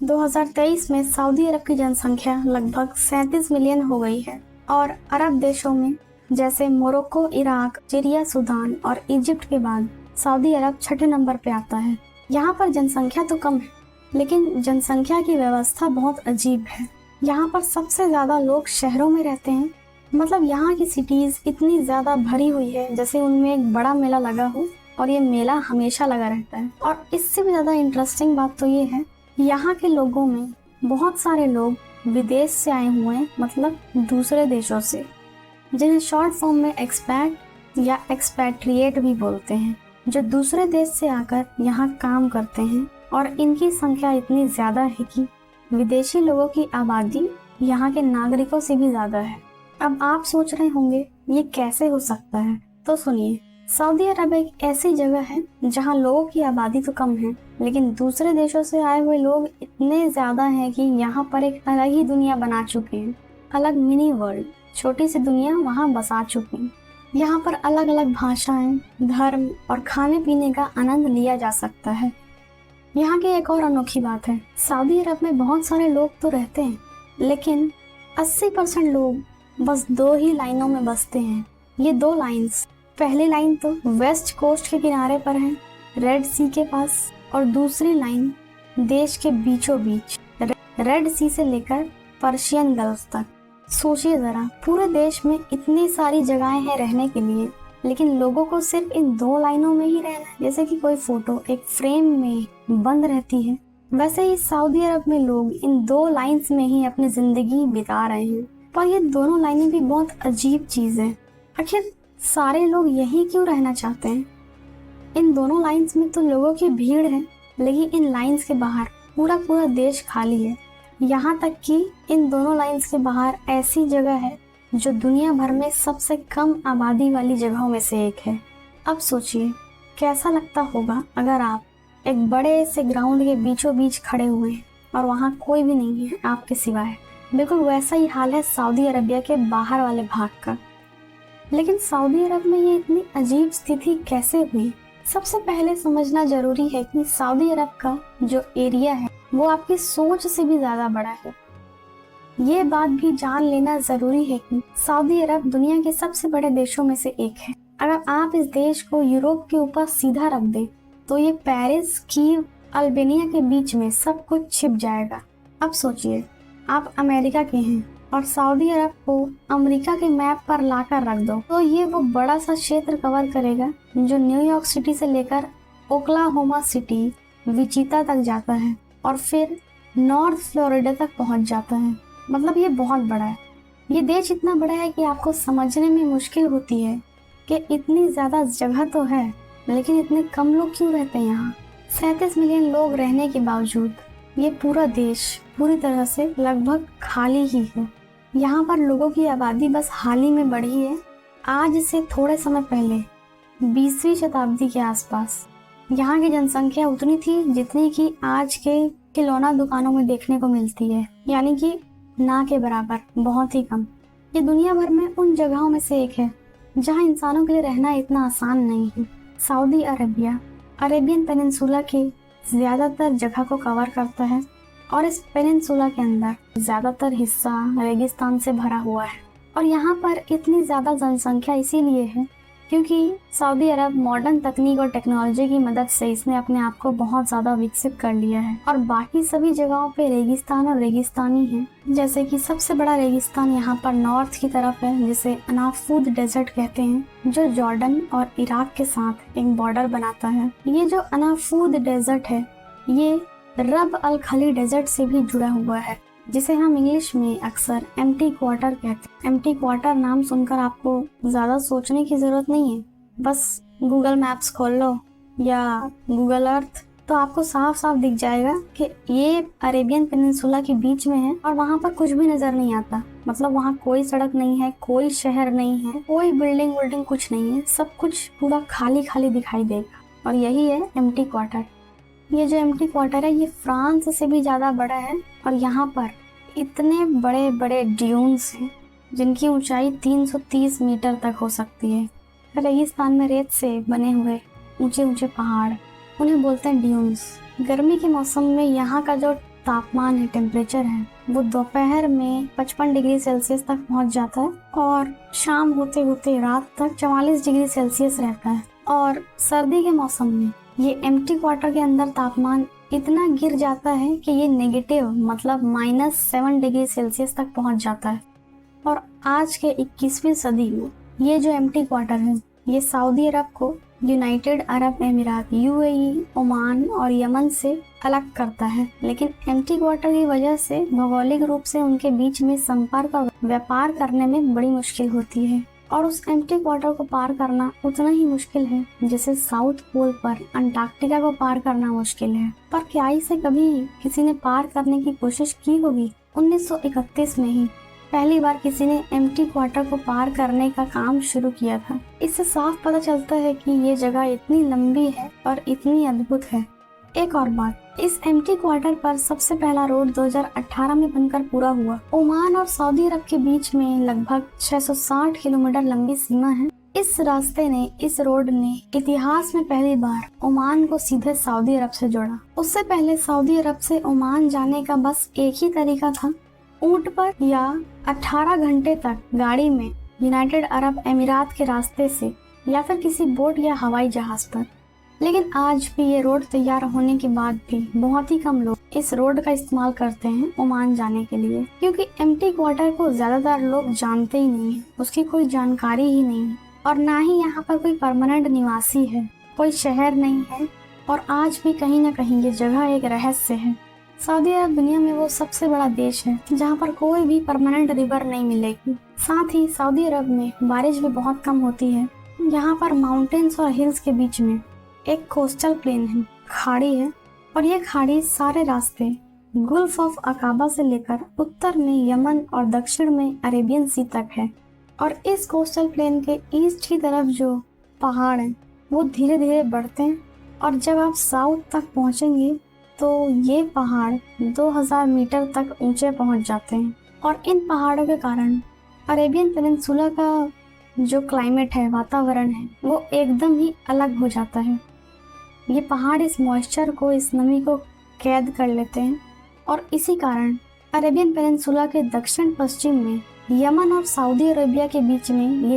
2023 में सऊदी अरब की जनसंख्या लगभग 37 मिलियन हो गई है और अरब देशों में जैसे मोरक्को, इराक, सीरिया, सूडान और इजिप्ट के बाद सऊदी अरब छठे नंबर पे आता है। यहाँ पर जनसंख्या तो कम है, लेकिन जनसंख्या की व्यवस्था बहुत अजीब है। यहाँ पर सबसे ज्यादा लोग शहरों में रहते हैं। मतलब यहाँ की सिटीज इतनी ज्यादा भरी हुई है जैसे उनमें एक बड़ा मेला लगा हो, और ये मेला हमेशा लगा रहता है। और इससे भी ज्यादा इंटरेस्टिंग बात तो ये है, यहाँ के लोगों में बहुत सारे लोग विदेश से आए हुए हैं, मतलब दूसरे देशों से, जिन्हें शॉर्ट फॉर्म में एक्सपैट या एक्सपैट्रिएट भी बोलते हैं, जो दूसरे देश से आकर यहाँ काम करते हैं। और इनकी संख्या इतनी ज्यादा है कि विदेशी लोगों की आबादी यहाँ के नागरिकों से भी ज्यादा है। अब आप सोच रहे होंगे ये कैसे हो सकता है, तो सुनिए। सऊदी अरब एक ऐसी जगह है जहाँ लोगों की आबादी तो कम है, लेकिन दूसरे देशों से आए हुए लोग इतने ज्यादा हैं कि यहाँ पर एक अलग ही दुनिया बना चुके हैं। अलग मिनी वर्ल्ड, छोटी सी दुनिया वहाँ बसा चुके हैं। यहाँ पर अलग अलग भाषाएं, धर्म और खाने पीने का आनंद लिया जा सकता है। यहाँ की एक और अनोखी बात है, सऊदी अरब में बहुत सारे लोग तो रहते हैं, लेकिन 80% लोग बस 2 ही लाइनों में बसते हैं। ये 2 लाइन्स, पहली लाइन तो वेस्ट कोस्ट के किनारे पर है, रेड सी के पास, और दूसरी लाइन देश के बीचों बीच, रेड सी से लेकर पर्शियन गल्फ तक। सोचिए जरा, पूरे देश में इतनी सारी जगहें हैं रहने के लिए, लेकिन लोगों को सिर्फ इन 2 लाइनों में ही रहना है। जैसे कि कोई फोटो एक फ्रेम में बंद रहती है, वैसे ही सऊदी अरब में लोग इन 2 लाइन्स में ही अपनी जिंदगी बिता रहे हैं। पर ये दोनों लाइनें भी बहुत अजीब चीज है। आखिर सारे लोग यही क्यों रहना चाहते हैं? इन दोनों लाइन्स में तो लोगों की भीड़ है, लेकिन इन लाइन्स के बाहर पूरा पूरा देश खाली है। यहाँ तक कि इन दोनों लाइन्स के बाहर ऐसी जगह है जो दुनिया भर में सबसे कम आबादी वाली जगहों में से एक है। अब सोचिए कैसा लगता होगा अगर आप एक बड़े से ग्राउंड के बीचों बीच खड़े हुए हैं और वहाँ कोई भी नहीं है आपके सिवाय। बिल्कुल वैसा ही हाल है सऊदी अरबिया के बाहर वाले भाग का। लेकिन सऊदी अरब में ये इतनी अजीब स्थिति कैसे हुई? सबसे पहले समझना जरूरी है कि सऊदी अरब का जो एरिया है वो आपकी सोच से भी ज्यादा बड़ा है। ये बात भी जान लेना जरूरी है कि सऊदी अरब दुनिया के सबसे बड़े देशों में से एक है। अगर आप इस देश को यूरोप के ऊपर सीधा रख दें तो ये पेरिस, कीव, अल्बेनिया के बीच में सब कुछ छिप जाएगा। अब सोचिए, आप अमेरिका के हैं और सऊदी अरब को अमेरिका के मैप पर लाकर रख दो तो ये वो बड़ा सा क्षेत्र कवर करेगा जो न्यूयॉर्क सिटी से लेकर ओक्लाहोमा सिटी, विचिता तक जाता है और फिर नॉर्थ फ्लोरिडा तक पहुंच जाता है। मतलब ये बहुत बड़ा है। ये देश इतना बड़ा है कि आपको समझने में मुश्किल होती है कि इतनी ज्यादा जगह तो है, लेकिन इतने कम लोग क्यों रहते हैं यहाँ। 37 मिलियन लोग रहने के बावजूद ये पूरा देश पूरी तरह से लगभग खाली ही है। यहाँ पर लोगों की आबादी बस हाल ही में बढ़ी है। आज से थोड़े समय पहले 20वीं शताब्दी के आसपास यहाँ की जनसंख्या उतनी थी जितनी कि आज के खिलौना दुकानों में देखने को मिलती है, यानी कि ना के बराबर, बहुत ही कम। ये दुनिया भर में उन जगहों में से एक है जहाँ इंसानों के लिए रहना इतना आसान नहीं है। सऊदी अरबिया अरेबियन पेनिनसुला के ज्यादातर जगह को कवर करता है और इस पेनिनसुला के अंदर ज्यादातर हिस्सा रेगिस्तान से भरा हुआ है। और यहाँ पर इतनी ज्यादा जनसंख्या इसीलिए है क्योंकि सऊदी अरब मॉडर्न तकनीक और टेक्नोलॉजी की मदद से इसने अपने आप को बहुत ज्यादा विकसित कर लिया है और बाकी सभी जगहों पे रेगिस्तान और रेगिस्तानी है। जैसे कि सबसे बड़ा रेगिस्तान यहाँ पर नॉर्थ की तरफ है, जिसे अनाफूद डेजर्ट कहते हैं, जो जॉर्डन और इराक के साथ एक बॉर्डर बनाता है। ये जो अनाफूद डेजर्ट है ये रब अल खली डेजर्ट से भी जुड़ा हुआ है, जिसे हम इंग्लिश में अक्सर एम्प्टी क्वार्टर कहते हैं। एम्प्टी क्वार्टर नाम सुनकर आपको ज्यादा सोचने की जरूरत नहीं है, बस गूगल मैप्स खोल लो या गूगल अर्थ तो आपको साफ साफ दिख जाएगा कि ये अरेबियन पेनिनसुला के बीच में है और वहाँ पर कुछ भी नजर नहीं आता। मतलब वहाँ कोई सड़क नहीं है, कोई शहर नहीं है, कोई बिल्डिंग विल्डिंग कुछ नहीं है, सब कुछ पूरा खाली खाली दिखाई देगा और यही है एम्प्टी क्वार्टर। ये जो एम्प्टी क्वार्टर है ये फ्रांस से भी ज्यादा बड़ा है और यहाँ पर इतने बड़े बड़े ड्यून्स हैं जिनकी ऊंचाई 330 मीटर तक हो सकती है। रेगिस्तान में रेत से बने हुए ऊंचे ऊंचे पहाड़, उन्हें बोलते हैं ड्यून्स। गर्मी के मौसम में यहाँ का जो तापमान है, टेम्परेचर है, वो दोपहर में 55 डिग्री सेल्सियस तक पहुंच जाता है और शाम होते होते रात तक 44 डिग्री सेल्सियस रहता है। और सर्दी के मौसम में ये एम्प्टी क्वार्टर के अंदर तापमान इतना गिर जाता है कि ये नेगेटिव मतलब -7 डिग्री सेल्सियस तक पहुंच जाता है। और आज के 21वीं सदी में ये जो एम्प्टी क्वार्टर है ये सऊदी अरब को यूनाइटेड अरब अमीरात, यूएई, ओमान और यमन से अलग करता है। लेकिन एम्प्टी क्वार्टर की वजह से भौगोलिक रूप से उनके बीच में संपर्क और व्यापार करने में बड़ी मुश्किल होती है और उस एम्प्टी क्वार्टर को पार करना उतना ही मुश्किल है जैसे साउथ पोल पर अंटार्कटिका को पार करना मुश्किल है। पर क्या इसे कभी किसी ने पार करने की कोशिश की होगी? 1931 में ही पहली बार किसी ने एम्प्टी क्वार्टर को पार करने का काम शुरू किया था। इससे साफ पता चलता है कि ये जगह इतनी लंबी है और इतनी अद्भुत है। एक और बात, इस एम्प्टी क्वार्टर पर सबसे पहला रोड 2018 में बनकर पूरा हुआ। ओमान और सऊदी अरब के बीच में लगभग 660 किलोमीटर लंबी सीमा है। इस रोड ने इतिहास में पहली बार ओमान को सीधे सऊदी अरब से जोड़ा। उससे पहले सऊदी अरब से ओमान जाने का बस एक ही तरीका था, ऊंट पर या 18 घंटे तक गाड़ी में यूनाइटेड अरब अमीरात के रास्ते से या फिर किसी बोट या हवाई जहाज पर। लेकिन आज भी ये रोड तैयार होने के बाद भी बहुत ही कम लोग इस रोड का इस्तेमाल करते हैं ओमान जाने के लिए, क्योंकि एम्प्टी क्वार्टर को ज्यादातर लोग जानते ही नहीं है, उसकी कोई जानकारी ही नहीं है और ना ही यहाँ पर कोई परमानेंट निवासी है, कोई शहर नहीं है और आज भी कहीं ना कहीं ये जगह एक रहस्य है। सऊदी अरब दुनिया में वो सबसे बड़ा देश है जहाँ पर कोई भी परमानेंट रिवर नहीं मिलेगी। साथ ही सऊदी अरब में बारिश भी बहुत कम होती है। यहाँ पर माउंटेन्स और हिल्स के बीच में एक कोस्टल प्लेन है, खाड़ी है और ये खाड़ी सारे रास्ते गुल्फ ऑफ अकाबा से लेकर उत्तर में यमन और दक्षिण में अरेबियन सी तक है। और इस कोस्टल प्लेन के ईस्ट की तरफ जो पहाड़ हैं वो धीरे धीरे बढ़ते हैं और जब आप साउथ तक पहुँचेंगे तो ये पहाड़ 2000 मीटर तक ऊंचे पहुंच जाते हैं। और इन पहाड़ों के कारण अरेबियन पेनिनसुला का जो क्लाइमेट है, वातावरण है, वो एकदम ही अलग हो जाता है। ये पहाड़ इस मॉइस्चर को, इस नमी को कैद कर लेते हैं और इसी कारण अरेबियन पेनिनसुला के दक्षिण पश्चिम में यमन और सऊदी अरेबिया के बीच में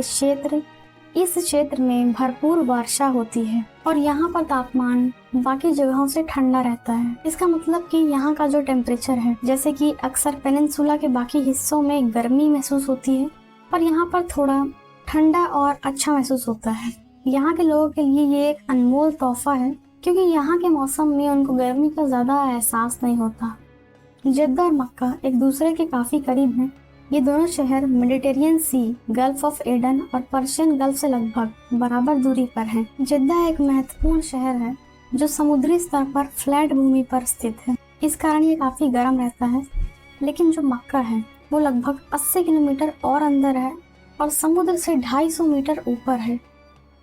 इस क्षेत्र में भरपूर वर्षा होती है और यहाँ पर तापमान बाकी जगहों से ठंडा रहता है। इसका मतलब कि यहाँ का जो टेम्परेचर है, जैसे कि अक्सर पेनिनसुला के बाकी हिस्सों में गर्मी महसूस होती है, पर यहाँ पर थोड़ा ठंडा और अच्छा महसूस होता है। यहाँ के लोगों के लिए ये एक अनमोल तोहफा है क्योंकि यहाँ के मौसम में उनको गर्मी का ज्यादा एहसास नहीं होता। जद्दा और मक्का एक दूसरे के काफी करीब हैं। ये दोनों शहर Mediterranean Sea, Gulf of Aden और पर्शियन गल्फ से लगभग बराबर दूरी पर हैं। जद्दा एक महत्वपूर्ण शहर है जो समुद्री स्तर पर फ्लैट भूमि पर स्थित है, इस कारण ये काफी गर्म रहता है। लेकिन जो मक्का है वो लगभग 80 किलोमीटर और अंदर है और समुद्र से 250 मीटर ऊपर है।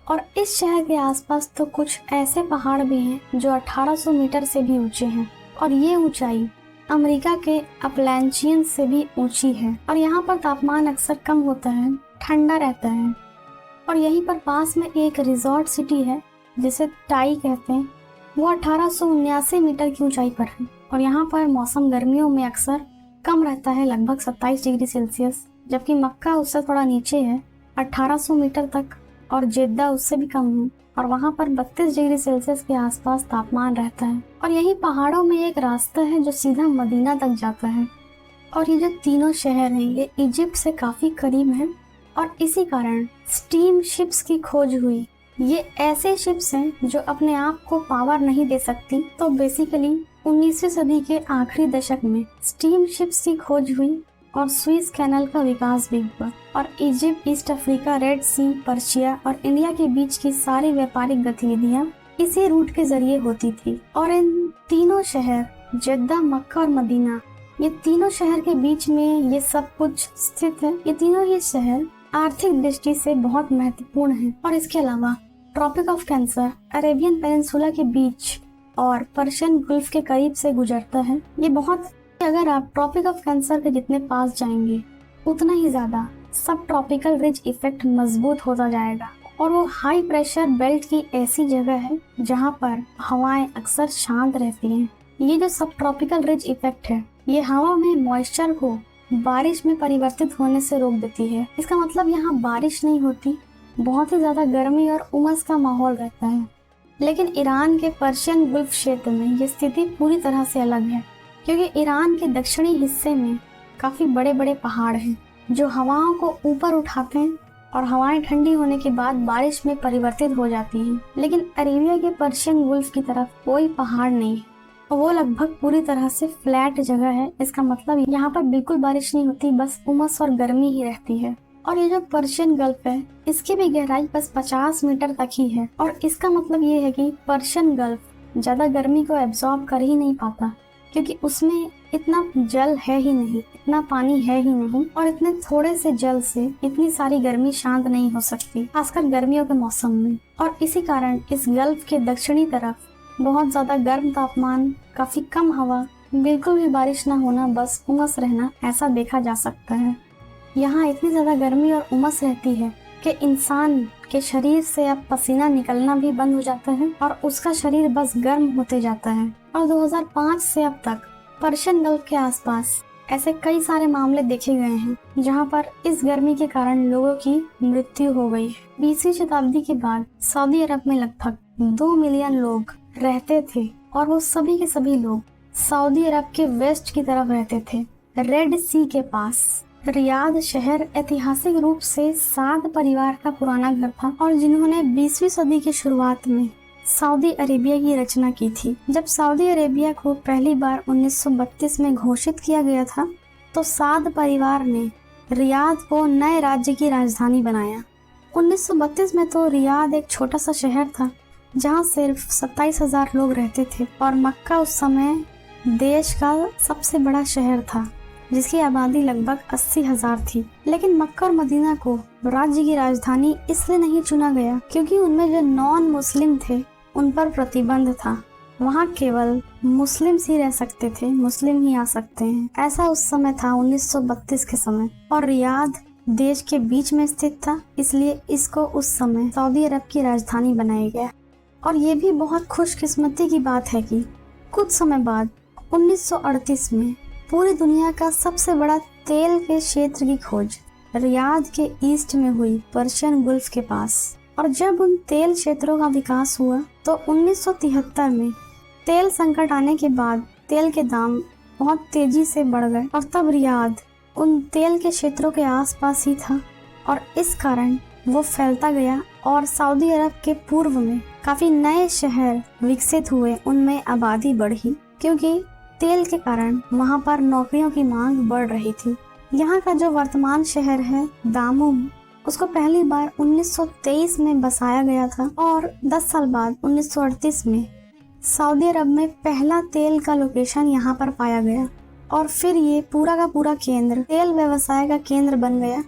और इस शहर के आसपास तो कुछ ऐसे पहाड़ भी हैं जो 1800 मीटर से भी ऊंचे हैं और ये ऊंचाई अमेरिका के अपलैंचियन से भी ऊंची है। और यहाँ पर तापमान अक्सर कम होता है, ठंडा रहता है। और यहीं पर पास में एक रिजॉर्ट सिटी है जिसे टाई कहते हैं, वो 1879 मीटर की ऊंचाई पर है और यहाँ पर मौसम गर्मियों में अक्सर कम रहता है, लगभग 27 डिग्री सेल्सियस, जबकि मक्का उससे थोड़ा नीचे है 1800 मीटर तक और जेद्दा उससे भी कम है और वहाँ पर 32 डिग्री सेल्सियस के आसपास तापमान रहता है। और यही पहाड़ों में एक रास्ता है जो सीधा मदीना तक जाता है। और ये जो तीनों शहर हैं ये इजिप्ट से काफी करीब हैं और इसी कारण स्टीम शिप्स की खोज हुई। ये ऐसे शिप्स हैं जो अपने आप को पावर नहीं दे सकती, तो बेसिकली 19वीं सदी के आखिरी दशक में स्टीम शिप्स की खोज हुई और स्विस कैनल का विकास भी हुआ और इजिप्ट, ईस्ट अफ्रीका, रेड सी, पर्शिया और इंडिया के बीच की सारी व्यापारिक गतिविधियां इसी रूट के जरिए होती थी। और इन तीनों शहर जद्दा, मक्का और मदीना, ये तीनों शहर के बीच में ये सब कुछ स्थित है। ये तीनों ही शहर आर्थिक दृष्टि से बहुत महत्वपूर्ण हैं। और इसके अलावा Tropic of Cancer Arabian Peninsula के बीच और पर्शियन गल्फ के करीब से गुजरता है। ये बहुत, अगर आप ट्रॉपिक ऑफ कैंसर के जितने पास जाएंगे उतना ही ज्यादा सब ट्रॉपिकल रिज इफेक्ट मजबूत होता जाएगा। और वो हाई प्रेशर बेल्ट की ऐसी जगह है जहाँ पर हवाएं अक्सर शांत रहती हैं ये जो सब ट्रॉपिकल रिज इफेक्ट है, ये हवा में मॉइस्चर को बारिश में परिवर्तित होने से रोक देती है। इसका मतलब यहाँ बारिश नहीं होती, बहुत ही ज्यादा गर्मी और उमस का माहौल रहता है। लेकिन ईरान के पर्शियन गुल्फ क्षेत्र में ये स्थिति पूरी तरह से अलग है, क्योंकि ईरान के दक्षिणी हिस्से में काफी बड़े बड़े पहाड़ हैं जो हवाओं को ऊपर उठाते हैं और हवाएं ठंडी होने के बाद बारिश में परिवर्तित हो जाती हैं। लेकिन अरेबिया के पर्शियन गुल्फ की तरफ कोई पहाड़ नहीं है और वो लगभग पूरी तरह से फ्लैट जगह है। इसका मतलब यहाँ पर बिल्कुल बारिश नहीं होती, बस उमस और गर्मी ही रहती है। और ये जो पर्शियन गल्फ है, इसकी भी गहराई बस 50 मीटर तक ही है और इसका मतलब ये है कि पर्शियन गल्फ ज्यादा गर्मी को एब्जॉर्ब कर ही नहीं पाता, क्योंकि उसमें इतना जल है ही नहीं, इतना पानी है ही नहीं, और इतने थोड़े से जल से इतनी सारी गर्मी शांत नहीं हो सकती, खासकर गर्मियों के मौसम में। और इसी कारण इस गल्फ के दक्षिणी तरफ बहुत ज्यादा गर्म तापमान, काफी कम हवा, बिल्कुल भी बारिश न होना, बस उमस रहना, ऐसा देखा जा सकता है। यहाँ इतनी ज्यादा गर्मी और उमस रहती है कि इंसान के शरीर से अब पसीना निकलना भी बंद हो जाता है और उसका शरीर बस गर्म होते जाता है। और 2005 से अब तक पर्शियन गल्फ के आसपास ऐसे कई सारे मामले देखे गए हैं जहाँ पर इस गर्मी के कारण लोगों की मृत्यु हो गई है। 20वीं शताब्दी के बाद सऊदी अरब में लगभग 2 मिलियन लोग रहते थे और वो सभी के सभी लोग सऊदी अरब के वेस्ट की तरफ रहते थे, रेड सी के पास। रियाद शहर ऐतिहासिक रूप से साद परिवार का पुराना घर था और जिन्होंने 20वीं सदी की शुरुआत में सऊदी अरेबिया की रचना की थी। जब सऊदी अरेबिया को पहली बार 1932 में घोषित किया गया था तो साद परिवार ने रियाद को नए राज्य की राजधानी बनाया। 1932 में तो रियाद एक छोटा सा शहर था जहां सिर्फ 27,000 लोग रहते थे और मक्का उस समय देश का सबसे बड़ा शहर था जिसकी आबादी लगभग 80,000 थी। लेकिन मक्का और मदीना को राज्य की राजधानी इसलिए नहीं चुना गया क्योंकि उनमें जो नॉन मुस्लिम थे उन पर प्रतिबंध था। वहाँ केवल मुस्लिम्स ही रह सकते थे, मुस्लिम ही आ सकते हैं, ऐसा उस समय था 1932 के समय। और रियाद देश के बीच में स्थित था, इसलिए इसको उस समय सऊदी अरब की राजधानी बनाया गया। और ये भी बहुत खुशकिस्मती की बात है कि कुछ समय बाद 1938 में पूरी दुनिया का सबसे बड़ा तेल के क्षेत्र की खोज रियाद के ईस्ट में हुई, पर्शियन गुल्फ के पास। और जब उन तेल क्षेत्रों का विकास हुआ तो 1973 में तेल संकट आने के बाद तेल के दाम बहुत तेजी से बढ़ गए और तब रियाद उन तेल के क्षेत्रों के आसपास ही था और इस कारण वो फैलता गया और सऊदी अरब के पूर्व में काफी नए शहर विकसित हुए, उनमें आबादी बढ़ी क्योंकि तेल के कारण वहाँ पर नौकरियों की मांग बढ़ रही थी। यहाँ का जो वर्तमान शहर है दामुम, उसको पहली बार 1923 में बसाया गया था और 10 साल बाद 1938 में सऊदी अरब में पहला तेल का लोकेशन यहाँ पर पाया गया और फिर ये पूरा का पूरा केंद्र तेल व्यवसाय का केंद्र बन गया।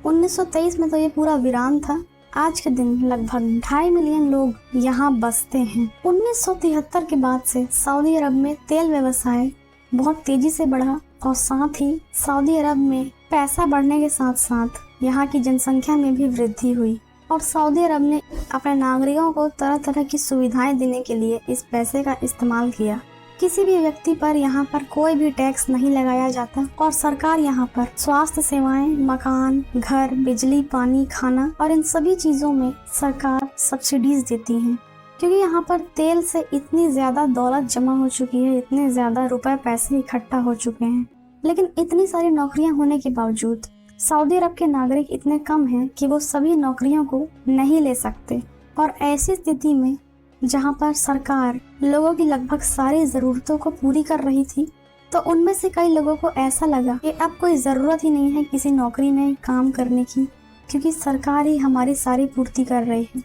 1923 में तो ये पूरा वीरान था। आज के दिन लगभग 2.5 मिलियन लोग यहाँ बसते हैं। 1973 के बाद से सऊदी अरब में तेल व्यवसाय बहुत तेजी से बढ़ा और साथ ही सऊदी अरब में पैसा बढ़ने के साथ साथ यहाँ की जनसंख्या में भी वृद्धि हुई और सऊदी अरब ने अपने नागरिकों को तरह तरह की सुविधाएं देने के लिए इस पैसे का इस्तेमाल किया। किसी भी व्यक्ति पर यहाँ पर कोई भी टैक्स नहीं लगाया जाता और सरकार यहाँ पर स्वास्थ्य सेवाएं, मकान, घर, बिजली, पानी, खाना और इन सभी चीजों में सरकार सब्सिडीज देती है क्योंकि यहाँ पर तेल से इतनी ज्यादा दौलत जमा हो चुकी है, इतने ज्यादा रुपए पैसे इकट्ठा हो चुके हैं। लेकिन इतनी सारी नौकरियां होने के बावजूद सऊदी अरब के नागरिक इतने कम हैं कि वो सभी नौकरियों को नहीं ले सकते और ऐसी स्थिति में जहाँ पर सरकार लोगों की लगभग सारी जरूरतों को पूरी कर रही थी तो उनमें से कई लोगों को ऐसा लगा कि अब कोई ज़रूरत ही नहीं है किसी नौकरी में काम करने की क्योंकि सरकार ही हमारी सारी पूर्ति कर रही है।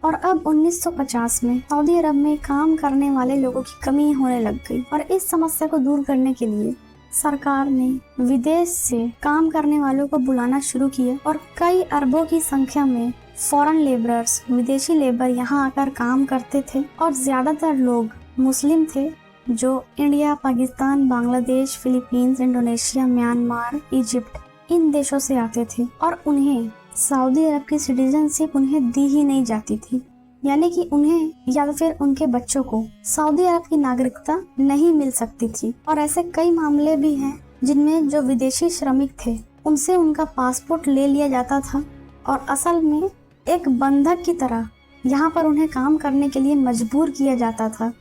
और अब 1950 में सऊदी अरब में काम करने वाले लोगों की कमी होने लग गई और इस समस्या को दूर करने के लिए सरकार ने विदेश से काम करने वालों को बुलाना शुरू किया और कई अरबों की संख्या में फॉरेन लेबरर्स, विदेशी लेबर यहाँ आकर काम करते थे और ज्यादातर लोग मुस्लिम थे जो India, Pakistan, Bangladesh, Philippines, Indonesia, Myanmar, Egypt इन देशों से आते थे और उन्हें सऊदी अरब की सिटीजनशिप उन्हें दी ही नहीं जाती थी। यानी कि उन्हें या फिर उनके बच्चों को सऊदी अरब की नागरिकता नहीं मिल सकती थी। और ऐसे कई मामले भी हैं जिनमें जो विदेशी श्रमिक थे उनसे उनका पासपोर्ट ले लिया जाता था और असल में एक बंधक की तरह यहाँ पर उन्हें काम करने के लिए मजबूर किया जाता था।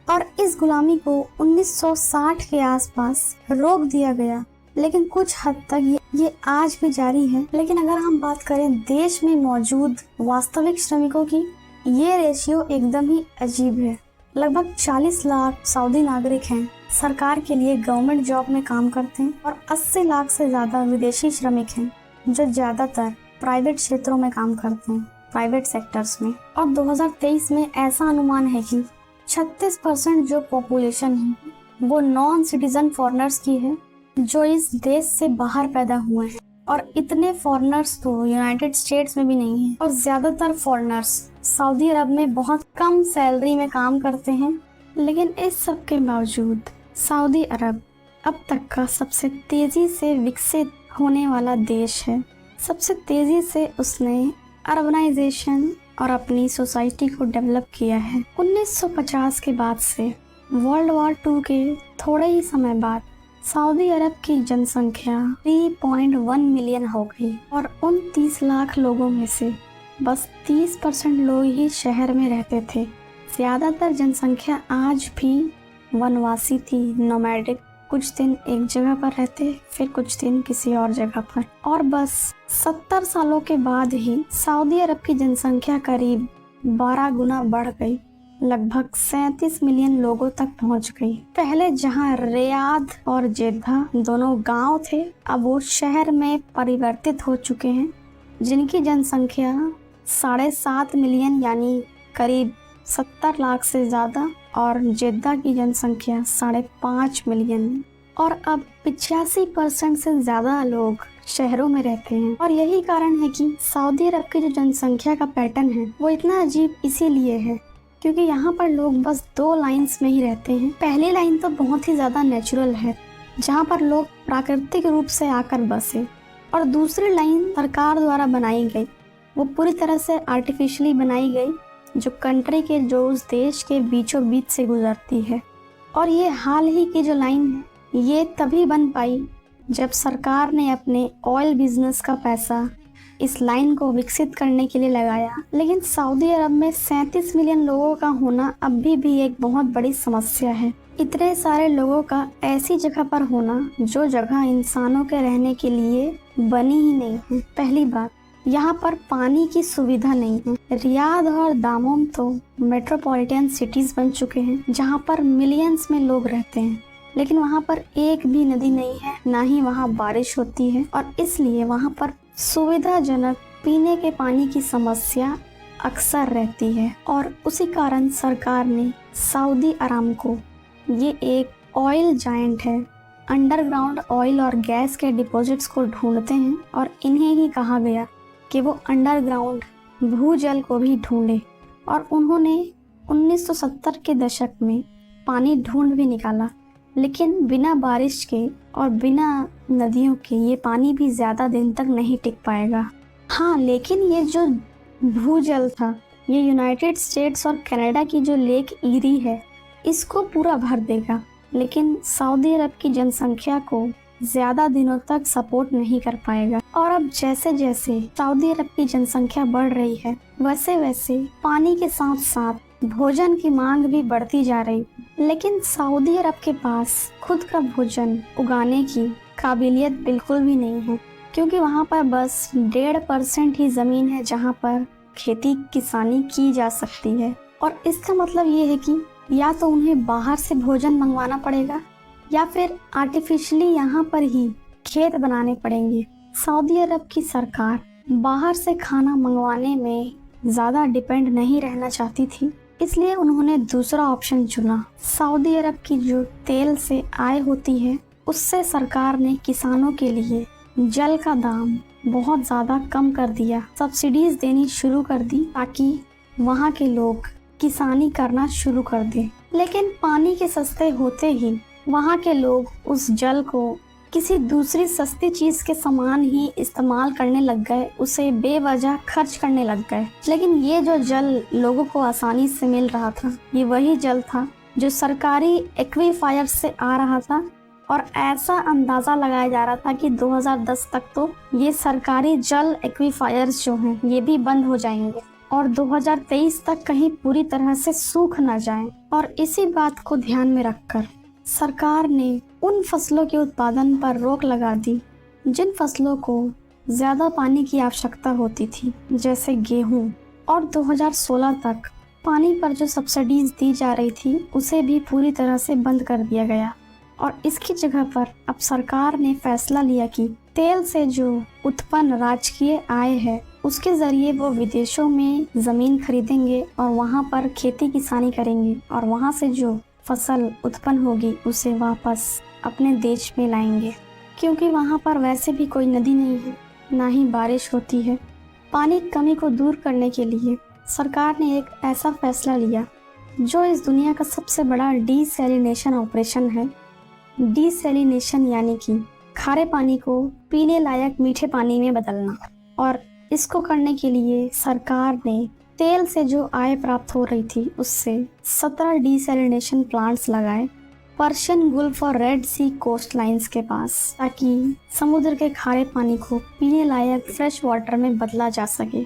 और इस गुलामी को 1960 के आसपास रोक दिया गया, लेकिन कुछ हद तक ये आज भी जारी है। लेकिन अगर हम बात करें देश में मौजूद वास्तविक श्रमिकों की, ये रेशियो एकदम ही अजीब है। लगभग 40 लाख सऊदी नागरिक हैं, सरकार के लिए गवर्नमेंट जॉब में काम करते हैं और 80 लाख से ज़्यादा विदेशी श्रमिक हैं जो ज़्यादातर प्राइवेट क्षेत्रों में काम करते हैं, प्राइवेट सेक्टर्स में। और 2023 में ऐसा अनुमान है कि 36% जो पॉपुलेशन है वो नॉन सिटीजन फॉरेनर्स की है जो इस देश से बाहर पैदा हुए हैं। और इतने फॉरेनर्स तो यूनाइटेड स्टेट्स में भी नहीं है। और ज़्यादातर फॉरेनर्स सऊदी अरब में बहुत कम सैलरी में काम करते हैं। लेकिन इस सब के बावजूद सऊदी अरब अब तक का सबसे तेज़ी से विकसित होने वाला देश है। सबसे तेज़ी से उसने अर्बनाइजेशन और अपनी सोसाइटी को डेवलप किया है। 1950 के बाद से वर्ल्ड वॉर 2 के थोड़े ही समय बाद सऊदी अरब की जनसंख्या 3.1 मिलियन हो गई और उन 30 लाख लोगों में से बस 30% लोग ही शहर में रहते थे। ज़्यादातर जनसंख्या आज भी वनवासी थी, नोमैडिक। कुछ दिन एक जगह पर रहते, फिर कुछ दिन किसी और जगह पर। और बस 70 सालों के बाद ही सऊदी अरब की जनसंख्या करीब 12 गुना बढ़ गई, लगभग 37 मिलियन लोगों तक पहुंच गई। पहले जहां रियाद और जेद्दा दोनों गांव थे, अब वो शहर में परिवर्तित हो चुके हैं, जिनकी जनसंख्या 7.5 मिलियन यानी करीब 70 लाख से ज़्यादा और जेद्दा की जनसंख्या 5.5 मिलियन है। और अब 85% से ज़्यादा लोग शहरों में रहते हैं। और यही कारण है कि सऊदी अरब की जो जनसंख्या का पैटर्न है वो इतना अजीब इसीलिए है क्योंकि यहाँ पर लोग बस 2 लाइन्स में ही रहते हैं। पहली लाइन तो बहुत ही ज़्यादा नेचुरल है, जहाँ पर लोग प्राकृतिक रूप से आकर बसे, और दूसरी लाइन सरकार द्वारा बनाई गई, वो पूरी तरह से आर्टिफिशियली बनाई गई, जो कंट्री के जो उस देश के बीचों बीच से गुजरती है। और ये हाल ही की जो लाइन है ये तभी बन पाई जब सरकार ने अपने ऑयल बिजनेस का पैसा इस लाइन को विकसित करने के लिए लगाया। लेकिन सऊदी अरब में 37 मिलियन लोगों का होना अभी भी एक बहुत बड़ी समस्या है। इतने सारे लोगों का ऐसी जगह पर होना जो जगह इंसानों के रहने के लिए बनी ही नहीं है। पहली बात, यहाँ पर पानी की सुविधा नहीं है। रियाद और दामोम तो मेट्रोपॉलिटन सिटीज बन चुके हैं जहाँ पर मिलियंस में लोग रहते हैं, लेकिन वहाँ पर एक भी नदी नहीं है, ना ही वहाँ बारिश होती है, और इसलिए वहाँ पर सुविधाजनक पीने के पानी की समस्या अक्सर रहती है। और उसी कारण सरकार ने सऊदी अरामको, ये एक ऑयल जायंट है, अंडरग्राउंड ऑयल और गैस के डिपॉजिट्स को ढूंढते हैं और इन्हें ही कहा गया कि वो अंडरग्राउंड भूजल को भी ढूंढे। और उन्होंने 1970 के दशक में पानी ढूंढ भी निकाला, लेकिन बिना बारिश के और बिना नदियों के ये पानी भी ज़्यादा दिन तक नहीं टिक पाएगा। हाँ, लेकिन ये जो भूजल था ये यूनाइटेड स्टेट्स और कनाडा की जो लेक ईरी है इसको पूरा भर देगा, लेकिन सऊदी अरब की जनसंख्या को ज़्यादा दिनों तक सपोर्ट नहीं कर पाएगा। और अब जैसे जैसे सऊदी अरब की जनसंख्या बढ़ रही है वैसे वैसे पानी के साथ साथ भोजन की मांग भी बढ़ती जा रही, लेकिन सऊदी अरब के पास खुद का भोजन उगाने की काबिलियत बिल्कुल भी नहीं है, क्योंकि वहाँ पर बस 1.5% ही ज़मीन है जहाँ पर खेती किसानी की जा सकती है। और इसका मतलब ये है कि या तो उन्हें बाहर से भोजन मंगवाना पड़ेगा या फिर आर्टिफिशियली यहाँ पर ही खेत बनाने पड़ेंगे। सऊदी अरब की सरकार बाहर से खाना मंगवाने में ज़्यादा डिपेंड नहीं रहना चाहती थी, इसलिए उन्होंने दूसरा ऑप्शन चुना। सऊदी अरब की जो तेल से आय होती है उससे सरकार ने किसानों के लिए जल का दाम बहुत ज़्यादा कम कर दिया, सब्सिडीज देनी शुरू कर दी ताकि वहाँ के लोग किसानी करना शुरू कर दें। लेकिन पानी के सस्ते होते ही वहाँ के लोग उस जल को किसी दूसरी सस्ती चीज के समान ही इस्तेमाल करने लग गए, उसे बेवजह खर्च करने लग गए। लेकिन ये जो जल लोगों को आसानी से मिल रहा था, ये वही जल था जो सरकारी एक्वीफायर से आ रहा था और ऐसा अंदाजा लगाया जा रहा था कि 2010 तक तो ये सरकारी जल एक्वीफायर्स जो हैं ये भी बंद हो जाएंगे और 2023 तक कहीं पूरी तरह से सूख ना जाएं। और इसी बात को ध्यान में रखकर सरकार ने उन फसलों के उत्पादन पर रोक लगा दी जिन फसलों को ज़्यादा पानी की आवश्यकता होती थी, जैसे गेहूं। और 2016 तक पानी पर जो सब्सिडीज दी जा रही थी उसे भी पूरी तरह से बंद कर दिया गया। और इसकी जगह पर अब सरकार ने फैसला लिया कि तेल से जो उत्पन्न राजकीय आय है उसके जरिए वो विदेशों में ज़मीन खरीदेंगे और वहाँ पर खेती किसानी करेंगे और वहाँ से जो फसल उत्पन्न होगी उसे वापस अपने देश में लाएंगे, क्योंकि वहाँ पर वैसे भी कोई नदी नहीं है, ना ही बारिश होती है। पानी की कमी को दूर करने के लिए सरकार ने एक ऐसा फैसला लिया जो इस दुनिया का सबसे बड़ा डीसैलिनेशन ऑपरेशन है। डीसैलिनेशन यानी कि खारे पानी को पीने लायक मीठे पानी में बदलना। और इसको करने के लिए सरकार ने तेल से जो आय प्राप्त हो रही थी उससे 17 डीसैलिनेशन प्लांट्स लगाए पर्शियन गुल्फ और रेड सी कोस्ट लाइन्स के पास, ताकि समुद्र के खारे पानी को पीने लायक फ्रेश वाटर में बदला जा सके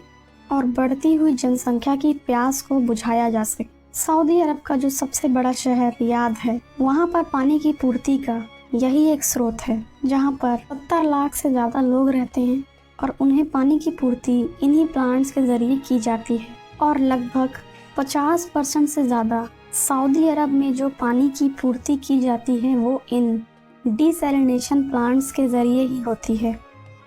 और बढ़ती हुई जनसंख्या की प्यास को बुझाया जा सके। सऊदी अरब का जो सबसे बड़ा शहर रियाद है, वहाँ पर पानी की पूर्ति का यही एक स्रोत है, जहाँ पर 70 लाख से ज़्यादा लोग रहते हैं और उन्हें पानी की पूर्ति इन्हीं प्लांट्स के ज़रिए की जाती है। और लगभग 50% से ज़्यादा सऊदी अरब में जो पानी की पूर्ति की जाती है वो इन डीसैलिनेशन प्लांट्स के ज़रिए ही होती है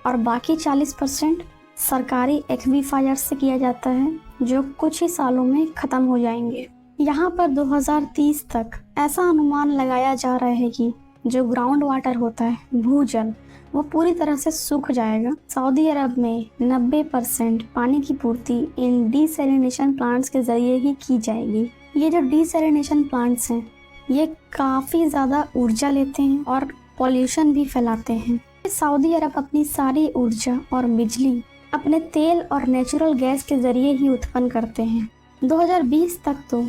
और बाकी 40% सरकारी एक्वीफायर से किया जाता है, जो कुछ ही सालों में ख़त्म हो जाएंगे। यहाँ पर 2030 तक ऐसा अनुमान लगाया जा रहा है कि जो ग्राउंड वाटर होता है, भूजल, वो पूरी तरह से सूख जाएगा। सऊदी अरब में 90% पानी की पूर्ति इन डीसैलिनेशन प्लांट्स के ज़रिए ही की जाएगी। ये जो डीसैलिनेशन प्लांट्स हैं ये काफ़ी ज़्यादा ऊर्जा लेते हैं और पॉल्यूशन भी फैलाते हैं। सऊदी अरब अपनी सारी ऊर्जा और बिजली अपने तेल और नेचुरल गैस के ज़रिए ही उत्पन्न करते हैं। 2020 तक तो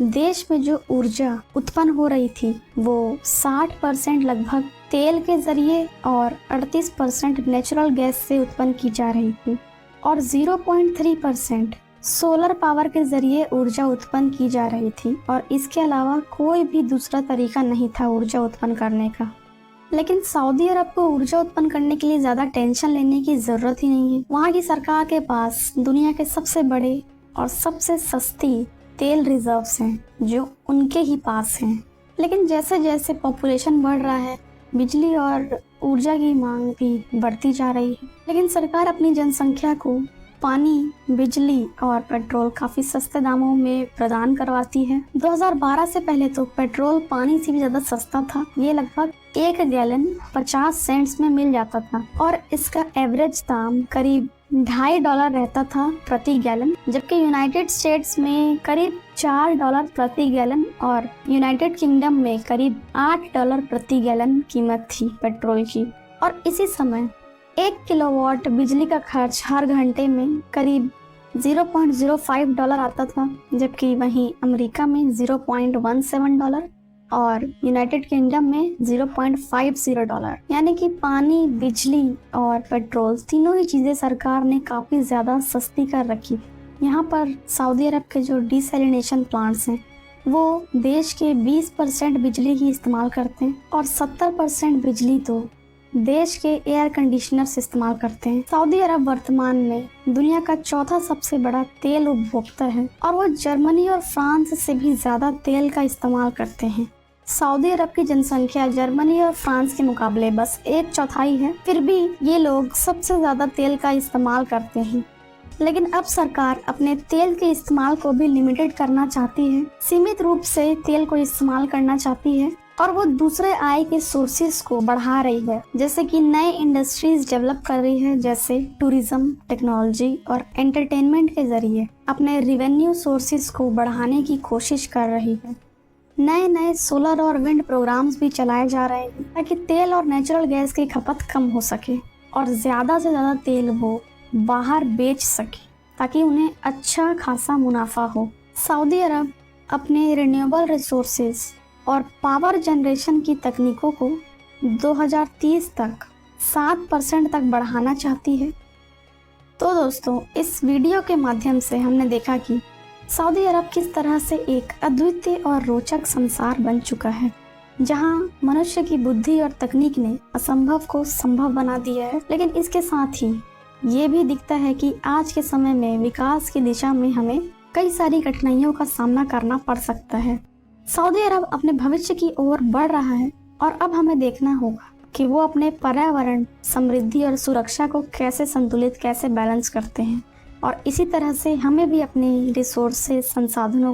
देश में जो ऊर्जा उत्पन्न हो रही थी वो 60% लगभग तेल के ज़रिए और 38% नेचुरल गैस से उत्पन्न की जा रही थी और 0.3% सोलर पावर के ज़रिए ऊर्जा उत्पन्न की जा रही थी। और इसके अलावा कोई भी दूसरा तरीका नहीं था ऊर्जा उत्पन्न करने का। लेकिन सऊदी अरब को ऊर्जा उत्पन्न करने के लिए ज़्यादा टेंशन लेने की ज़रूरत ही नहीं है। वहाँ की सरकार के पास दुनिया के सबसे बड़े और सबसे सस्ती तेल रिजर्व्स हैं जो उनके ही पास हैं। लेकिन जैसे जैसे पॉपुलेशन बढ़ रहा है, बिजली और ऊर्जा की मांग भी बढ़ती जा रही है, लेकिन सरकार अपनी जनसंख्या को पानी, बिजली और पेट्रोल काफ़ी सस्ते दामों में प्रदान करवाती है। 2012 से पहले तो पेट्रोल पानी से भी ज़्यादा सस्ता था। ये लगभग 1 गैलन 50 सेंट्स में मिल जाता था और इसका एवरेज दाम करीब $2.5 रहता था प्रति गैलन, जबकि यूनाइटेड स्टेट्स में करीब $4 प्रति गैलन और यूनाइटेड किंगडम में करीब $8 प्रति गैलन कीमत थी पेट्रोल की। और इसी समय 1 किलोवाट बिजली का खर्च हर घंटे में करीब $0.05 आता था, जबकि वहीं अमेरिका में $0.17 और यूनाइटेड किंगडम में $0.50। यानी कि पानी, बिजली और पेट्रोल तीनों ही चीज़ें सरकार ने काफ़ी ज़्यादा सस्ती कर रखी। यहाँ पर सऊदी अरब के जो डीसैलिनेशन प्लांट्स हैं वो देश के 20% बिजली ही इस्तेमाल करते हैं और 70% बिजली तो देश के एयर कंडीशनर्स इस्तेमाल करते हैं। सऊदी अरब वर्तमान में दुनिया का चौथा सबसे बड़ा तेल उपभोक्ता है और वो जर्मनी और फ्रांस से भी ज़्यादा तेल का इस्तेमाल करते हैं। सऊदी अरब की जनसंख्या जर्मनी और फ्रांस के मुकाबले बस 1/4 है, फिर भी ये लोग सबसे ज़्यादा तेल का इस्तेमाल करते हैं। लेकिन अब सरकार अपने तेल के इस्तेमाल को भी लिमिटेड करना चाहती है, सीमित रूप से तेल को इस्तेमाल करना चाहती है और वो दूसरे आय के सोर्सेस को बढ़ा रही है, जैसे कि नए इंडस्ट्रीज डेवलप कर रही है, जैसे टूरिज्म, टेक्नोलॉजी और एंटरटेनमेंट के जरिए अपने रिवेन्यू सोर्सेस को बढ़ाने की कोशिश कर रही है। नए नए सोलर और विंड प्रोग्राम्स भी चलाए जा रहे हैं ताकि तेल और नेचुरल गैस की खपत कम हो सके और ज़्यादा से ज़्यादा तेल वो बाहर बेच सके ताकि उन्हें अच्छा खासा मुनाफा हो। सऊदी अरब अपने रिन्यूएबल रिसोर्सेज और पावर जनरेशन की तकनीकों को 2030 तक 7% तक बढ़ाना चाहती है। तो दोस्तों, इस वीडियो के माध्यम से हमने देखा कि सऊदी अरब किस तरह से एक अद्वितीय और रोचक संसार बन चुका है, जहां मनुष्य की बुद्धि और तकनीक ने असंभव को संभव बना दिया है। लेकिन इसके साथ ही ये भी दिखता है कि आज के समय में विकास की दिशा में हमें कई सारी कठिनाइयों का सामना करना पड़ सकता है। सऊदी अरब अपने भविष्य की ओर बढ़ रहा है और अब हमें देखना होगा कि वो अपने पर्यावरण, समृद्धि और सुरक्षा को कैसे संतुलित, कैसे बैलेंस करते हैं। और इसी तरह से हमें भी अपने रिसोर्सेज, संसाधनों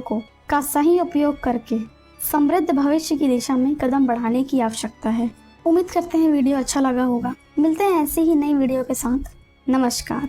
का सही उपयोग करके समृद्ध भविष्य की दिशा में कदम बढ़ाने की आवश्यकता है। उम्मीद करते हैं वीडियो अच्छा लगा होगा। मिलते हैं ऐसी ही नई वीडियो के साथ। नमस्कार।